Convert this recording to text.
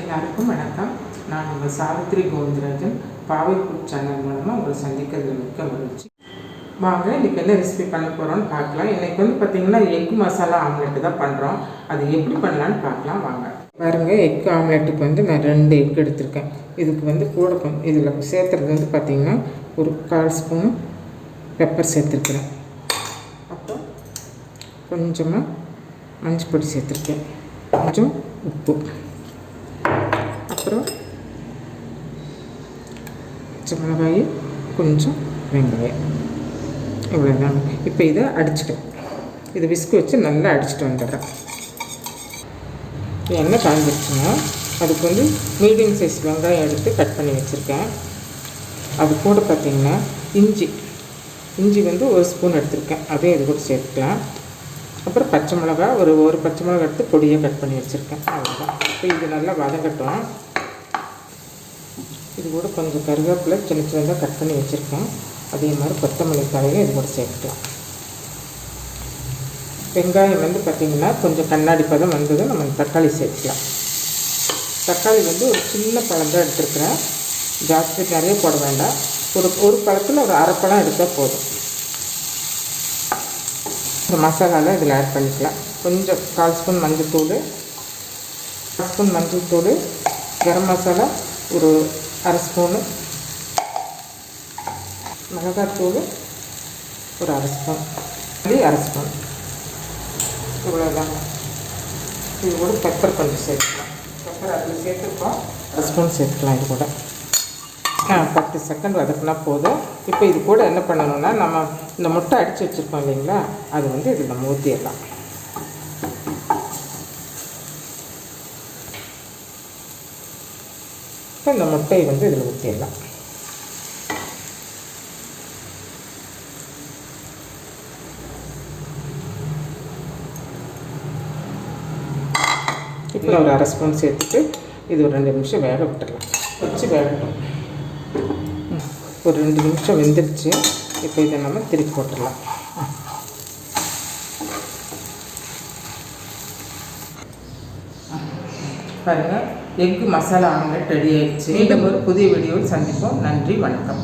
எல்லாருக்கும் வணக்கம். நான் உங்கள் சாவித்ரி கோவிந்தராஜன். பாவை ஃபுட் சேனல் மூலமாக உங்களை சந்திக்கிறது மிக்க மகிழ்ச்சி. வாங்க இன்றைக்கி என்ன ரெசிபி பண்ண போகிறோன்னு பார்க்கலாம். இன்றைக்கி பார்த்திங்கன்னா எக் மசாலா ஆம்லெட்டு தான் பண்ணுறோம். அது எப்படி பண்ணலான்னு பார்க்கலாம் வாங்க. பாருங்கள், எக் ஆம்லெட்டுக்கு நான் 2 எக் எடுத்திருக்கேன். இதுக்கு கூட இதில் சேர்த்துறது பார்த்திங்கன்னா ஒரு 1/4 ஸ்பூன் பெப்பர் சேர்த்துருக்குறேன். அப்புறம் கொஞ்சமாக மஞ்சள் பொடி சேர்த்துருக்கேன், கொஞ்சம் உப்பு, அப்புறம் பச்சை மிளகாய், கொஞ்சம் வெங்காயம், இவ்வளோதான். இப்போ இதை அடிச்சுட்டேன். இதை விஸ்கு வச்சு நல்லா அடிச்சுட்டு வந்துடுறேன். எண்ணெய் காய்ஞ்சிருச்சுன்னா அதுக்கு மீடியம் சைஸ் வெங்காயம் எடுத்து கட் பண்ணி வச்சுருக்கேன். அது கூட பார்த்திங்கன்னா இஞ்சி 1 ஸ்பூன் எடுத்திருக்கேன், அதையும் இது கூட சேர்த்துக்கலாம். அப்புறம் பச்சை மிளகா ஒரு பச்சை மிளகா எடுத்து பொடியாக கட் பண்ணி வச்சுருக்கேன், அவ்வளோதான். இப்போ இது நல்லா வதங்கட்டும். இது கூட கொஞ்சம் கருவேப்பிலை சின்ன சின்னதாக கட் பண்ணி வச்சுருக்கேன். அதே மாதிரி கொத்தமல்லி தழையும் இது கூட சேர்த்துக்கலாம். வெங்காயம் பார்த்திங்கன்னா கொஞ்சம் கண்ணாடி பதம் வந்ததும் நம்ம தக்காளி சேர்த்துக்கலாம். தக்காளி ஒரு சின்ன பழம் தான் எடுத்துருக்குறேன், ஜாஸ்தி நிறைய போட வேண்டாம். ஒரு பழத்தில் ஒரு அரை பழம் எடுத்தால் போதும். இந்த மசாலாவில் இதில் ஆட் பண்ணிக்கலாம். கொஞ்சம் 1/4 ஸ்பூன் மஞ்சள்தூள், 1/2 ஸ்பூன் மஞ்சள்தூள், கரம் மசாலா ஒரு 1/2 ஸ்பூனு, மிளகாத்தூள் ஒரு 1/2 ஸ்பூன், 1/2 ஸ்பூன், இவ்வளோதாங்க. இது கூட பெப்பர் கொஞ்சம் சேர்த்துக்கலாம். பெப்பர் அதில் சேர்த்துருக்கோம், 1/2 ஸ்பூன் சேர்த்துக்கலாம். இது கூட 10 செகண்ட் வதக்குனா போதும். இப்போ இது கூட என்ன பண்ணணும்னா, நம்ம இந்த முட்டை அடித்து வச்சுருக்கோம் இல்லைங்களா, அது இதில் நம்ம ஊற்றிடலாம். இப்போ இந்த முட்டையை இதில் ஊற்றிடலாம். இப்போ ஒரு 1/2 ஸ்பூன் சேர்த்துட்டு இது ஒரு 2 நிமிஷம் வேக விட்டுடலாம். வச்சு வேகட்டும். ஒரு 2 நிமிஷம் வெந்துடுச்சு. இப்போ இதை நம்ம திருப்பி போட்டுடலாம். பாருங்கள், எக் மசாலா ஆம்லெட் ரெடி ஆகிடுச்சு. மீண்டும் ஒரு புதிய வீடியோவில் சந்திப்போம். நன்றி, வணக்கம்.